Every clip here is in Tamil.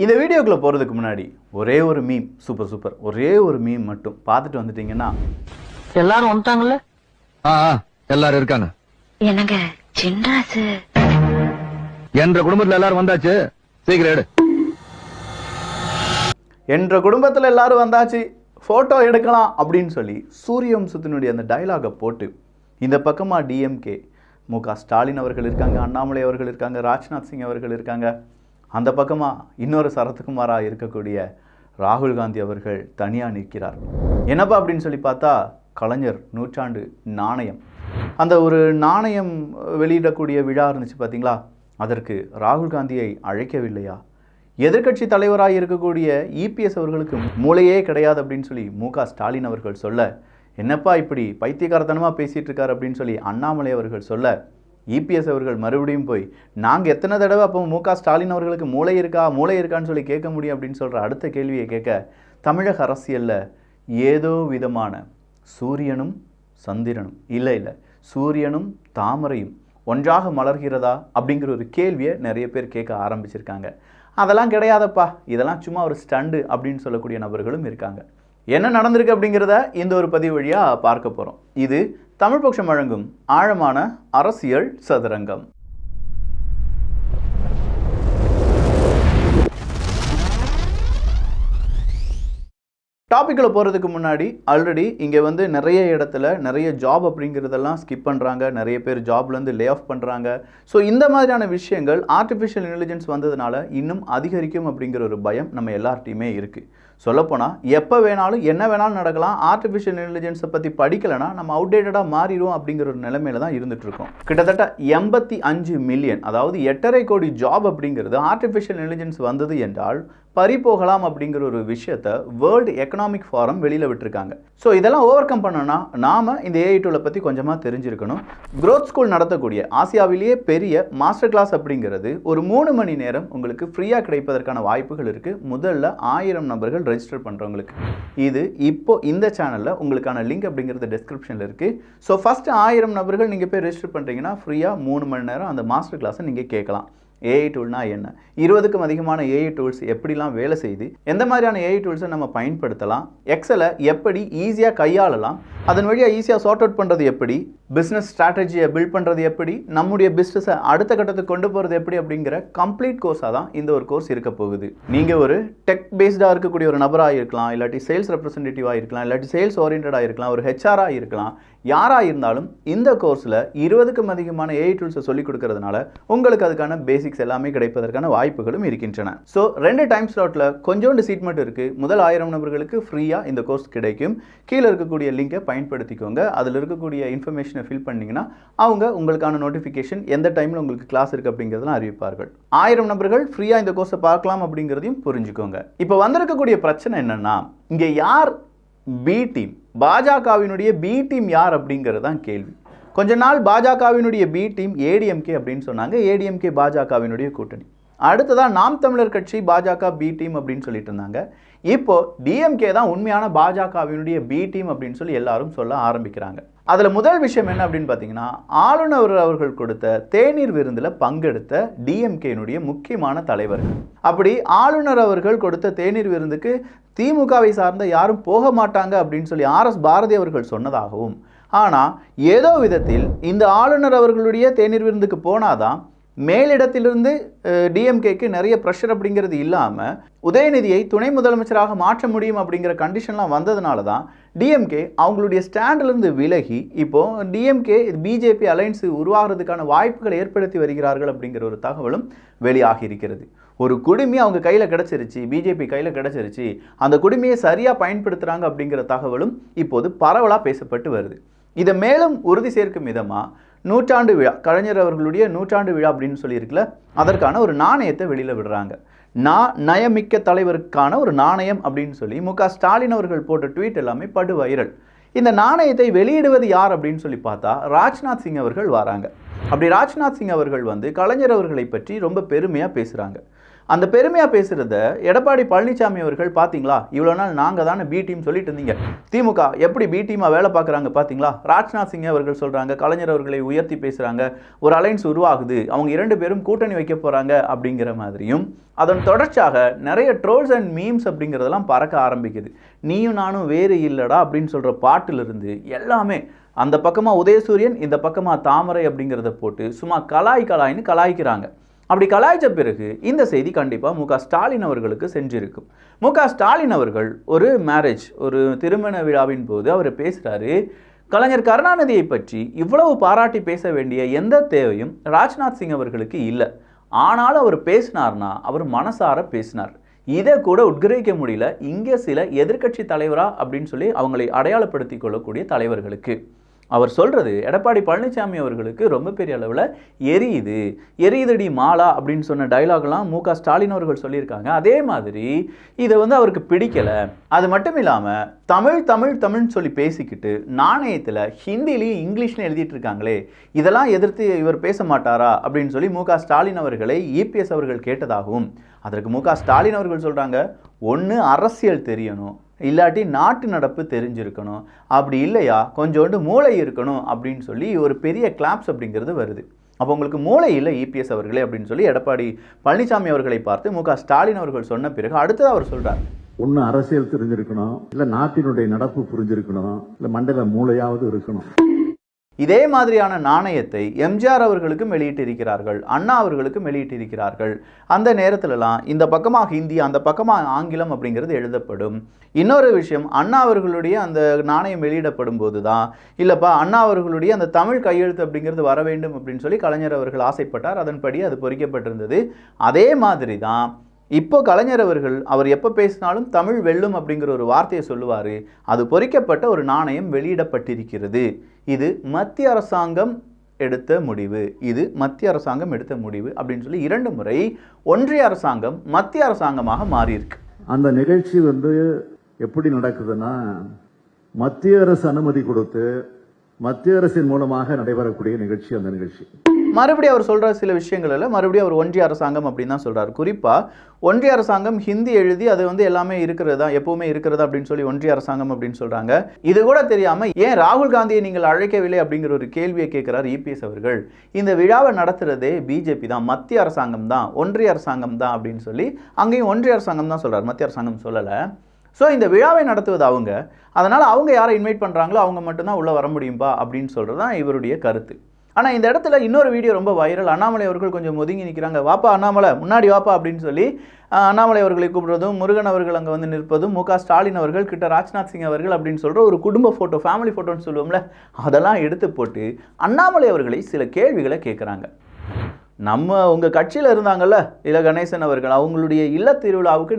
இந்த வீடியோக்குள்ளே போகிறதுக்கு முன்னாடி ஒரே ஒரு மீம், சூப்பர் ஒரே ஒரு மீம் மட்டும் பார்த்துட்டு வந்துட்டீங்கன்னா எல்லாரும் வந்துட்டாங்கல்ல. எல்லாரும் இருக்காங்க. என்னங்க சின்ராசு என்ற குடும்பத்துல எல்லாரும் வந்தாச்சு, சீக்கிரம் எடு. என்ற குடும்பத்தில் எல்லாரும் வந்தாச்சு, ஃபோட்டோ எடுக்கலாம் அப்படின்னு சொல்லி சூரியவம்சத்தினுடைய அந்த டைலாகை போட்டு இந்த பக்கமாக டிஎம்கே மு.க. ஸ்டாலின் அவர்கள் இருக்காங்க, அண்ணாமலை அவர்கள் இருக்காங்க, ராஜ்நாத் சிங் அவர்கள் இருக்காங்க. அந்த பக்கமாக இன்னொரு சரத்குமாராக இருக்கக்கூடிய ராகுல் காந்தி அவர்கள் தனியாக நிற்கிறார். என்னப்பா அப்படின்னு சொல்லி பார்த்தா கலைஞர் நூற்றாண்டு நாணயம், அந்த ஒரு நாணயம் வெளியிடக்கூடிய விழா இருந்துச்சு பார்த்தீங்களா, அதற்கு ராகுல் காந்தியை அழைக்கவில்லையா? எதிர்க்கட்சி தலைவராக இருக்கக்கூடிய இபிஎஸ் அவர்களுக்கு மூளையே கிடையாது அப்படின்னு சொல்லி மு.க. ஸ்டாலின் அவர்கள் சொல்ல, என்னப்பா இப்படி பைத்தியக்காரத்தனமாக பேசிகிட்டு இருக்கார் அப்படின்னு சொல்லி அண்ணாமலை அவர்கள் சொல்ல, இபிஎஸ் அவர்கள் மறுபடியும் போய் நாங்கள் எத்தனை தடவை அப்போ மு.க. ஸ்டாலின் அவர்களுக்கு மூளை இருக்கான்னு சொல்லி கேட்க முடியும் அப்படின்னு சொல்கிற அடுத்த கேள்வியை கேட்க, தமிழக அரசியலில் ஏதோ விதமான சூரியனும் சந்திரனும் இல்லை சூரியனும் தாமரையும் ஒன்றாக மலர்கிறதா அப்படிங்கிற ஒரு கேள்வியை நிறைய பேர் கேட்க ஆரம்பிச்சிருக்காங்க. அதெல்லாம் கிடையாதப்பா, இதெல்லாம் சும்மா ஒரு ஸ்டண்டு அப்படின்னு சொல்லக்கூடிய நபர்களும் இருக்காங்க. என்ன நடந்திருக்கு அப்படிங்கிறத இந்த ஒரு பதிவு வழியாக பார்க்க போகிறோம். இது தமிழ் பக்ஷம் வழங்கும் ஆழமான அரசியல் சதுரங்கம். டாப்பிக்கில் போகிறதுக்கு முன்னாடி ஆல்ரெடி இங்கே வந்து நிறைய இடத்துல நிறைய ஜாப் அப்படிங்கிறதெல்லாம் ஸ்கிப் பண்ணுறாங்க, நிறைய பேர் ஜாப்லேருந்து லே ஆஃப் பண்ணுறாங்க. ஸோ இந்த மாதிரியான விஷயங்கள் ஆர்டிஃபிஷியல் இன்டெலிஜென்ஸ் வந்ததுனால இன்னும் அதிகரிக்கும் அப்படிங்கிற ஒரு பயம் நம்ம எல்லார்ட்டையுமே இருக்குது. சொல்லப்போனால் எப்போ வேணாலும் என்ன வேணாலும் நடக்கலாம். ஆர்டிஃபிஷியல் இன்டெலிஜென்ஸை பற்றி படிக்கலைன்னா நம்ம அவுடேட்டடாக மாறிடுவோம் அப்படிங்கிற ஒரு நிலைமையில தான் இருந்துகிட்ருக்கோம். கிட்டத்தட்ட 85 மில்லியன், அதாவது 8.5 கோடி ஜாப் அப்படிங்கிறது ஆர்டிஃபிஷியல் இன்டெலிஜென்ஸ் வந்தது என்றால் பறிபோகலாம் அப்படிங்கிற ஒரு விஷயத்தை வேர்ல்டு எக்கனாமிக் ஃபாரம் வெளியில் விட்டுருக்காங்க. ஸோ இதெல்லாம் ஓவர் கம் பண்ணணும்னா நாம் இந்த ஏஐ டூலை பற்றி கொஞ்சமாக தெரிஞ்சிருக்கணும். க்ரோத் ஸ்கூல் நடத்தக்கூடிய ஆசியாவிலேயே பெரிய மாஸ்டர் கிளாஸ் அப்படிங்கிறது ஒரு 3 மணி நேரம் உங்களுக்கு ஃப்ரீயாக கிடைப்பதற்கான வாய்ப்புகள் இருக்குது. முதல்ல 1000 நபர்கள் ரெஜிஸ்டர் பண்ணுறவங்களுக்கு. இது இப்போ இந்த சேனலில் உங்களுக்கான லிங்க் அப்படிங்கிறது டிஸ்கிரிப்ஷனில் இருக்குது. ஸோ ஃபஸ்ட்டு 1000 நபர்கள் நீங்கள் போய் ரெஜிஸ்டர் பண்ணுறீங்கன்னா ஃப்ரீயாக 3 மணி நேரம் அந்த மாஸ்டர் கிளாஸை நீங்கள் கேட்கலாம். ஏஐ டூல்னா என்ன, 20க்கும் அதிகமான ஏஐ டூல்ஸ் எப்படிலாம் வேலை செய்யுது, எந்த மாதிரியான ஏஐ டூல்ஸை நம்ம பயன்படுத்தலாம், எக்ஸலை எப்படி ஈஸியாக கையாளலாம், அதன் வழியாக ஈஸியாக சார்ட் அவுட் பண்ணுறது எப்படி, பிஸ்னஸ் ஸ்ட்ராட்டஜியை பில்ட் பண்ணுறது எப்படி, நம்முடைய பிஸ்னஸை அடுத்த கட்டத்துக்கு கொண்டு போகிறது எப்படி அப்படிங்கிற கம்ப்ளீட் கோர்ஸாக தான் இந்த ஒரு கோர்ஸ் இருக்க போகுது. நீங்கள் ஒரு டெக் பேஸ்டாக இருக்கக்கூடிய ஒரு நபராக இருக்கலாம், இல்லாட்டி சேல்ஸ் ரெப்ரசன்டேட்டிவாக இருக்கலாம், இல்லாட்டி சேல்ஸ் ஓரியன்டாக இருக்கலாம், ஒரு ஹெச்ஆராக இருக்கலாம். யாராக இருந்தாலும் இந்த கோர்ஸில் 20க்கும் அதிகமான ஏஐ டூல்ஸை சொல்லிக் கொடுக்கறதுனால உங்களுக்கு அதுக்கான பேசிக்ஸ் எல்லாமே கிடைப்பதற்கான வாய்ப்புகளும் இருக்கின்றன. ஸோ 2 டைம் ஸ்லாட்டில் கொஞ்சோண்டு சீட் மட்டும் இருக்குது. முதல் 1000 நபர்களுக்கு ஃப்ரீயாக இந்த கோர்ஸ் கிடைக்கும். கீழே இருக்கக்கூடிய லிங்கை பயன்படுத்திக்கோங்க. அதில் இருக்கக்கூடிய இன்ஃபர்மேஷனை ஃபில் பண்ணிங்கன்னா அவங்க உங்களுக்கான நோட்டிஃபிகேஷன் எந்த டைமில் உங்களுக்கு கிளாஸ் இருக்குது அப்படிங்கிறதெல்லாம் அறிவிப்பார்கள். 1000 நபர்கள் ஃப்ரீயாக இந்த கோர்ஸை பார்க்கலாம் அப்படிங்கிறதையும் புரிஞ்சுக்கோங்க. இப்போ வந்திருக்கக்கூடிய பிரச்சனை என்னென்னா, இங்கே யார் பி டீம், பாஜகவினுடைய பி டீம் யார் அப்படிங்கிறது தான் கேள்வி. கொஞ்ச நாள் பாஜகவினுடைய பி டீம் ஏடிஎம்கே அப்படின்னு சொன்னாங்க. ஏடிஎம்கே பாஜகவினுடைய கூட்டணி. அடுத்ததான் நாம் தமிழர் கட்சி பாஜக பி டீம் அப்படின்னு சொல்லிட்டு இருந்தாங்க. இப்போ டிஎம்கே தான் உண்மையான பாஜகவினுடைய பி டீம் அப்படின்னு சொல்லி எல்லாரும் சொல்ல ஆரம்பிக்கிறாங்க. அதில் முதல் விஷயம் என்ன அப்படின்னு பார்த்தீங்கன்னா, ஆளுநர் அவர்கள் கொடுத்த தேநீர் விருந்தில் பங்கெடுத்த டிஎம்கேனுடைய முக்கியமான தலைவர்கள். அப்படி ஆளுநர் அவர்கள் கொடுத்த தேநீர் விருந்துக்கு திமுகவை சார்ந்த யாரும் போக மாட்டாங்க அப்படின்னு சொல்லி ஆர்எஸ் பாரதி அவர்கள் சொன்னதாகவும், ஆனால் ஏதோ விதத்தில் இந்த ஆளுநர் அவர்களுடைய தேநீர் விருந்துக்கு போனாதான் மேலிடத்திலிருந்து டிஎம்கேக்கு நிறைய ப்ரெஷர் அப்படிங்கிறது இல்லாமல் உதயநிதியை துணை முதலமைச்சராக மாற்ற முடியும் அப்படிங்கிற கண்டிஷன்லாம் வந்ததுனால தான் டிஎம்கே அவங்களுடைய ஸ்டாண்டிலிருந்து விலகி இப்போ டிஎம்கே பிஜேபி அலைன்ஸ் உருவாகிறதுக்கான வாய்ப்புகளை ஏற்படுத்தி வருகிறார்கள் அப்படிங்கிற ஒரு தகவலும் வெளியாகி இருக்கிறது. ஒரு குடுமி அவங்க கையில் கிடச்சிருச்சு, பிஜேபி கையில் கிடச்சிருச்சு, அந்த குடுமையை சரியாக பயன்படுத்துகிறாங்க அப்படிங்கிற தகவலும் இப்போது பரவலாக பேசப்பட்டு வருது. இதை மேலும் உறுதி சேர்க்கும் விதமாக நூற்றாண்டு விழா, கலைஞர் அவர்களுடைய நூற்றாண்டு விழா அப்படின்னு சொல்லியிருக்கல, அதற்கான ஒரு நாணயத்தை வெளியில் விடுறாங்க. நயமிக்க தலைவருக்கான ஒரு நாணயம் அப்படின்னு சொல்லி மு.க. ஸ்டாலின் அவர்கள் போட்ட ட்வீட் எல்லாமே படு வைரல். இந்த நாணயத்தை வெளியிடுவது யார் அப்படின்னு சொல்லி பார்த்தா ராஜ்நாத் சிங் அவர்கள் வராங்க. அப்படி ராஜ்நாத் சிங் அவர்கள் வந்து கலைஞர் அவர்களை பற்றி ரொம்ப பெருமையாக பேசுகிறாங்க. அந்த பெருமையாக பேசுகிறத எடப்பாடி பழனிசாமி அவர்கள் பார்த்தீங்களா, இவ்வளோ நாள் நாங்கள் தானே பி டீம் சொல்லிட்டு இருந்தீங்க, திமுக எப்படி பி டீமாக வேலை பார்க்குறாங்க பார்த்தீங்களா, ராஜ்நாத் சிங் அவர்கள் சொல்கிறாங்க, கலைஞர் அவர்களை உயர்த்தி பேசுகிறாங்க, ஒரு அலைன்ஸ் உருவாகுது, அவங்க 2 பேரும் கூட்டணி வைக்க போகிறாங்க அப்படிங்கிற மாதிரியும் அதன் தொடர்ச்சியாக நிறைய ட்ரோல்ஸ் அண்ட் மீம்ஸ் அப்படிங்கிறதெல்லாம் பறக்க ஆரம்பிக்குது. நீயும் நானும் வேறு இல்லடா அப்படின்னு சொல்கிற பாட்டிலிருந்து எல்லாமே அந்த பக்கமாக உதயசூரியன், இந்த பக்கமாக தாமரை அப்படிங்கிறத போட்டு சும்மா கலாய்ன்னு கலாய்க்கிறாங்க. அப்படி கலாய்ச்ச பிறகு இந்த செய்தி கண்டிப்பாக மு க ஸ்டாலின் அவர்களுக்கு சென்றிருக்கும். மு க ஸ்டாலின் அவர்கள் ஒரு மேரேஜ், ஒரு திருமண விழாவின் போது அவர் பேசுகிறாரு, கலைஞர் கருணாநிதியை பற்றி இவ்வளவு பாராட்டி பேச வேண்டிய எந்த தேவையும் ராஜ்நாத் சிங் அவர்களுக்கு இல்லை. ஆனாலும் அவர் பேசினார்னா அவர் மனசார பேசினார். இதை கூட உட்கிரகிக்க முடியல இங்கே சில எதிர்க்கட்சி தலைவரா அப்படின்னு சொல்லி அவங்களை அடையாளப்படுத்தி கொள்ளக்கூடிய தலைவர்களுக்கு. அவர் சொல்கிறது எடப்பாடி பழனிசாமி அவர்களுக்கு ரொம்ப பெரிய அளவில் எரியுதடி மாலா அப்படின்னு சொன்ன டைலாக்லாம் மு க ஸ்டாலின் அவர்கள் சொல்லியிருக்காங்க. அதே மாதிரி இதை அவருக்கு பிடிக்கலை. அது மட்டும் இல்லாமல் தமிழ்னு சொல்லி பேசிக்கிட்டு நாணயத்தில் ஹிந்திலையும் இங்கிலீஷ்லையும் எழுதிட்டு இருக்காங்களே, இதெல்லாம் எதிர்த்து இவர் பேச மாட்டாரா அப்படின்னு சொல்லி மு க ஸ்டாலின் அவர்களை இபிஎஸ் அவர்கள் கேட்டதாகவும், அதற்கு மு க ஸ்டாலின் அவர்கள் சொல்கிறாங்க, ஒன்று அரசியல் தெரியணும், இல்லாட்டி நாட்டு நடப்பு தெரிஞ்சிருக்கணும், அப்படி இல்லையா கொஞ்சோண்டு மூளை இருக்கணும் அப்படின்னு சொல்லி ஒரு பெரிய கிளாப்ஸ் அப்படிங்கிறது வருது. அப்போ உங்களுக்கு மூளை இல்லை இபிஎஸ் அவர்களே அப்படின்னு சொல்லி எடப்பாடி பழனிசாமி அவர்களை பார்த்து மு க ஸ்டாலின் அவர்கள் சொன்ன பிறகு அடுத்தது அவர் சொல்றார், ஒன்னு அரசியல் தெரிஞ்சிருக்கணும், இல்ல நாட்டினுடைய நடப்பு புரிஞ்சிருக்கணும், இல்ல மண்டல மூளையாவது இருக்கணும். இதே மாதிரியான நாணயத்தை எம்ஜிஆர் அவர்களுக்கும் வெளியிட்டிருக்கிறார்கள், அண்ணா அவர்களுக்கும் வெளியிட்டிருக்கிறார்கள். அந்த நேரத்திலலாம் இந்த பக்கமாக ஹிந்தி, அந்த பக்கமாக ஆங்கிலம் அப்படிங்கிறது எழுதப்படும். இன்னொரு விஷயம், அண்ணா அவர்களுடைய அந்த நாணயம் வெளியிடப்படும் போது தான் இல்லைப்பா அண்ணா அவர்களுடைய அந்த தமிழ் கையெழுத்து அப்படிங்கிறது வர வேண்டும் அப்படின்னு சொல்லி கலைஞர் அவர்கள் ஆசைப்பட்டார். அதன்படி அது பொறிக்கப்பட்டிருந்தது. அதே மாதிரி தான் இப்போ கலைஞர் அவர்கள் அவர் எப்போ பேசினாலும் தமிழ் வெல்லும் அப்படிங்கிற ஒரு வார்த்தையை சொல்லுவார். அது பொறிக்கப்பட்ட ஒரு நாணயம் வெளியிடப்பட்டிருக்கிறது. இது மத்திய அரசாங்கம் எடுத்த முடிவு, அப்படின்னு சொல்லி 2 முறை ஒன்றிய அரசாங்கம் மத்திய அரசாங்கமாக மாறியிருக்கு. அந்த நிகழ்ச்சி எப்படி நடக்குதுன்னா, மத்திய அரசு அனுமதி கொடுத்து மத்திய அரசின் மூலமாக நடைபெறக்கூடிய நிகழ்ச்சி அந்த நிகழ்ச்சி. மறுபடியும் அவர் சொல்கிற சில விஷயங்கள் மறுபடியும் அவர் ஒன்றிய அரசாங்கம் அப்படின்னு தான் சொல்கிறார். குறிப்பாக ஒன்றிய அரசாங்கம் ஹிந்தி எழுதி அது எல்லாமே இருக்கிறதா, எப்பவுமே இருக்கிறதா அப்படின்னு சொல்லி ஒன்றிய அரசாங்கம் அப்படின்னு சொல்கிறாங்க. இது கூட தெரியாமல் ஏன் ராகுல் காந்தியை நீங்கள் அழைக்கவில்லை அப்படிங்கிற ஒரு கேள்வியை கேட்குறார் இபிஎஸ் அவர்கள். இந்த விழாவை நடத்துகிறதே பிஜேபி தான், மத்திய அரசாங்கம் தான், ஒன்றிய அரசாங்கம் தான் அப்படின்னு சொல்லி அங்கேயும் ஒன்றிய அரசாங்கம் தான் சொல்கிறார், மத்திய அரசாங்கம் சொல்லலை. ஸோ இந்த விழாவை நடத்துவது அவங்க, அதனால் அவங்க யாரை இன்வைட் பண்ணுறாங்களோ அவங்க மட்டும்தான் உள்ளே வர முடியும்பா அப்படின்னு சொல்கிறது தான் இவருடைய கருத்து. ஆனால் இந்த இடத்துல இன்னொரு வீடியோ ரொம்ப வைரல். அண்ணாமலை அவர்கள் கொஞ்சம் ஒதுங்கி நிற்கிறாங்க. வாப்பா அண்ணாமலை, முன்னாடி வாப்பா அப்படின்னு சொல்லி அண்ணாமலை அவர்களை கூப்பிடுறதும், முருகன் அவர்கள் அங்கே நிற்பதும், மு க ஸ்டாலின் அவர்கள் கிட்ட ராஜ்நாத் சிங் அவர்கள் அப்படின்னு சொல்கிற ஒரு குடும்ப ஃபோட்டோ, ஃபேமிலி ஃபோட்டோன்னு சொல்லுவோம்ல, அதெல்லாம் எடுத்து போட்டு அண்ணாமலை அவர்களை சில கேள்விகளை கேட்குறாங்க. உங்கள் கட்சியில் இருந்தாங்கல்ல இல்ல கணேசன் அவர்கள், அவங்களுடைய இல்ல திருவிழாவுக்கு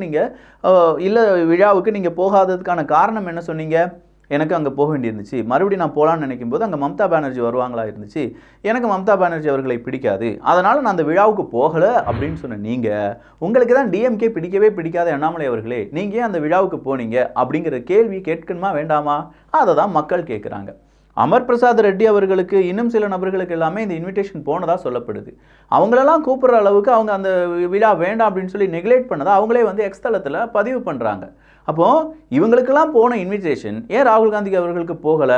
இல்ல விழாவுக்கு நீங்கள் போகாததுக்கான காரணம் என்ன சொன்னீங்க? எனக்கு அங்கே போக வேண்டியிருந்துச்சு, மறுபடியும் நான் போகலான்னு நினைக்கும் போது அங்கே மம்தா பானர்ஜி வருவாங்களா இருந்துச்சு, எனக்கு மம்தா பானர்ஜி அவர்களை பிடிக்காது, அதனால் நான் அந்த விழாவுக்கு போகலை அப்படின்னு சொன்ன நீங்கள், உங்களுக்கு தான் டிஎம்கே பிடிக்கவே பிடிக்காத அண்ணாமலை அவர்களே, நீங்கள் ஏன் அந்த விழாவுக்கு போனீங்க அப்படிங்கிற கேள்வி கேட்கணுமா வேண்டாமா? அதை தான் மக்கள் கேட்குறாங்க. அமர் பிரசாத் ரெட்டி அவர்களுக்கு இன்னும் சில நபர்களுக்கு எல்லாமே இந்த இன்விடேஷன் போனதாக சொல்லப்படுது. அவங்களெல்லாம் கூப்பிட்ற அளவுக்கு அவங்க அந்த விழா வேண்டாம் அப்படின்னு சொல்லி நெக்லெக்ட் பண்ணதை அவங்களே எக்ஸ் தளத்தில் பதிவு பண்ணுறாங்க. அப்போது இவங்களுக்கெல்லாம் போன இன்விடேஷன் ஏன் ராகுல் காந்தி அவர்களுக்கு போகலை?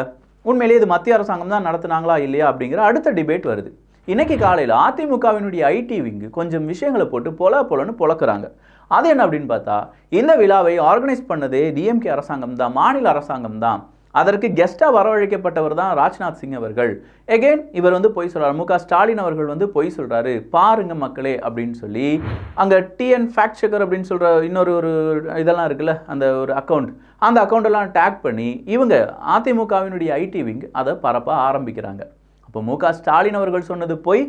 உண்மையிலேயே இது மத்திய அரசாங்கம் தான் நடத்துனாங்களா இல்லையா அப்படிங்கிற அடுத்த டிபேட் வருது. இன்றைக்கி காலையில் அதிமுகவினுடைய ஐடி விங்கு கொஞ்சம் விஷயங்களை போட்டு பொலன்னு பொழக்கிறாங்க. அது என்ன அப்படின்னு பார்த்தா, இந்த விழாவை ஆர்கனைஸ் பண்ணதே டிஎம்கே அரசாங்கம் தான், மாநில அரசாங்கம் தான். அதற்கு கெஸ்ட்டாக வரவழைக்கப்பட்டவர் தான் ராஜ்நாத் சிங் அவர்கள். எகெயின் இவர் பொய் சொல்கிறார். மு க ஸ்டாலின் அவர்கள் பொய் சொல்கிறாரு, பாருங்க மக்களே அப்படின்னு சொல்லி அங்கே டிஎன் ஃபேக்ட் செக்கர் அப்படின்னு சொல்கிற இன்னொரு இதெல்லாம் இருக்குல்ல, அந்த ஒரு அக்கௌண்ட், அந்த அக்கௌண்டெல்லாம் டேக் பண்ணி இவங்க அதிமுகவினுடைய ஐடி விங் அதை பரப்ப ஆரம்பிக்கிறாங்க. இப்போ மு க ஸ்டாலின் அவர்கள் சொன்னது பொய்,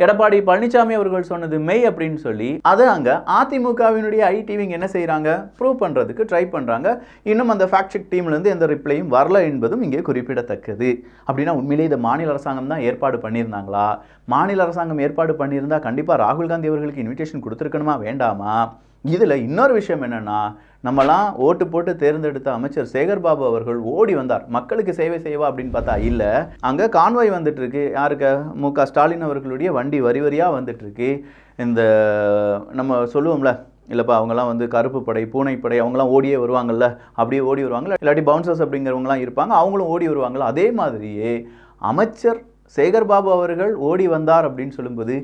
எடப்பாடி பழனிசாமி அவர்கள் சொன்னது மெய் அப்படின்னு சொல்லி அதை அங்கே அதிமுகவினுடைய ஐடி விங் என்ன செய்கிறாங்க, ப்ரூவ் பண்ணுறதுக்கு ட்ரை பண்ணுறாங்க. இன்னும் அந்த ஃபேக்ட் செக் டீம்லேருந்து எந்த ரிப்ளையும் வரல என்பதும் இங்கே குறிப்பிடத்தக்கது. அப்படின்னா உண்மையிலே இதை மாநில அரசாங்கம் தான் ஏற்பாடு பண்ணியிருந்தாங்களா? மாநில அரசாங்கம் ஏற்பாடு பண்ணியிருந்தால் கண்டிப்பாக ராகுல் காந்தி அவர்களுக்கு இன்விடேஷன் கொடுத்துருக்கணுமா வேண்டாமா? இதில் இன்னொரு விஷயம் என்னென்னா, நம்மலாம் ஓட்டு போட்டு தேர்ந்தெடுத்த அமைச்சர் சேகர் பாபு அவர்கள் ஓடி வந்தார், மக்களுக்கு சேவை செய்வா அப்படின்னு பார்த்தா இல்லை, அங்கே கான்வாய் வந்துட்டு இருக்கு. யாருக்கு? மு க ஸ்டாலின் அவர்களுடைய வண்டி வரி வரியாக வந்துட்டு இருக்கு. இந்த நம்ம சொல்லுவோம்ல, இல்லைப்பா அவங்கெல்லாம் வந்து கருப்பு படை, பூனைப்படை, அவங்களாம் ஓடியே வருவாங்கல்ல, அப்படியே ஓடி வருவாங்கல்ல, இல்லாட்டி பவுன்சர்ஸ் அப்படிங்கிறவங்களாம் இருப்பாங்க, அவங்களும் ஓடி வருவாங்கல்ல. அதே மாதிரியே அமைச்சர் சேகர்பாபு அவர்கள் ஓடி வந்தார் அப்படின்னு சொல்லும்போது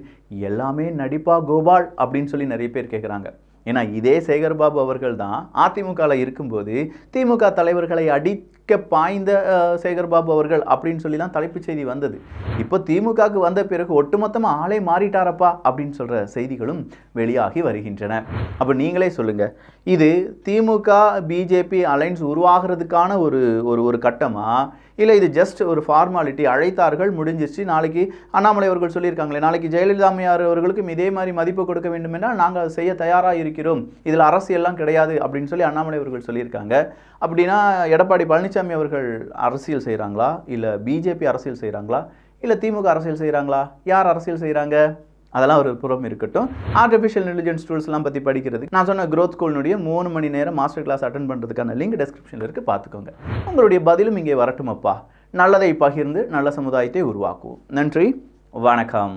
எல்லாமே நடிப்பா கோபால் அப்படின்னு சொல்லி நிறைய பேர் கேட்குறாங்க. ஏன்னா இதே சேகர்பாபு அவர்கள் தான் அதிமுகவில் இருக்கும்போது திமுக தலைவர்களை அடிக்க பாய்ந்த சேகர்பாபு அவர்கள் அப்படின்னு சொல்லி தான் தலைப்புச் செய்தி வந்தது. இப்போ திமுகவுக்கு வந்த பிறகு ஒட்டுமொத்தமாக ஆளே மாறிட்டாரப்பா அப்படின்னு சொல்கிற செய்திகளும் வெளியாகி வருகின்றன. அப்போ நீங்களே சொல்லுங்கள், இது திமுக பிஜேபி அலைன்ஸ் உருவாகிறதுக்கான ஒரு கட்டமா, இல்லை இது ஜஸ்ட் ஒரு ஃபார்மாலிட்டி, அழைத்தார்கள் முடிஞ்சிச்சு, நாளைக்கு அண்ணாமலை அவர்கள் சொல்லியிருக்காங்களே, நாளைக்கு ஜெயலலிதா அம்மையார் அவர்களுக்கும் இதே மாதிரி மதிப்பு கொடுக்க வேண்டும் என்றால் நாங்கள் அதை செய்ய தயாராக இருக்கிறோம், இதில் அரசியல்லாம் கிடையாது அப்படின்னு சொல்லி அண்ணாமலை அவர்கள் சொல்லியிருக்காங்க. அப்படின்னா எடப்பாடி பழனிசாமி அவர்கள் அரசியல் செய்கிறாங்களா, இல்லை பிஜேபி அரசியல் செய்கிறாங்களா, இல்லை திமுக அரசியல் செய்கிறாங்களா, யார் அரசியல் செய்கிறாங்க? அதெல்லாம் ஒரு புறம் இருக்கட்டும். ஆர்டிஃபிஷியல் இன்டெலிஜென்ஸ் டூல்ஸ்லாம் பற்றி படிக்கிறது நான் சொன்ன க்ரோத் ஸ்கூலினுடைய 3 மணி நேரம் மாஸ்டர் கிளாஸ் அட்டன் பண்ணுறதுக்கான லிங்க் டெஸ்கிரிப்ஷனில் இருக்குது, பார்த்துக்கோங்க. உங்களுடைய பதிலும் இங்கே வரட்டுமப்பா. நல்லதை பகிர்ந்து நல்ல சமுதாயத்தை உருவாக்குவோம். நன்றி, வணக்கம்.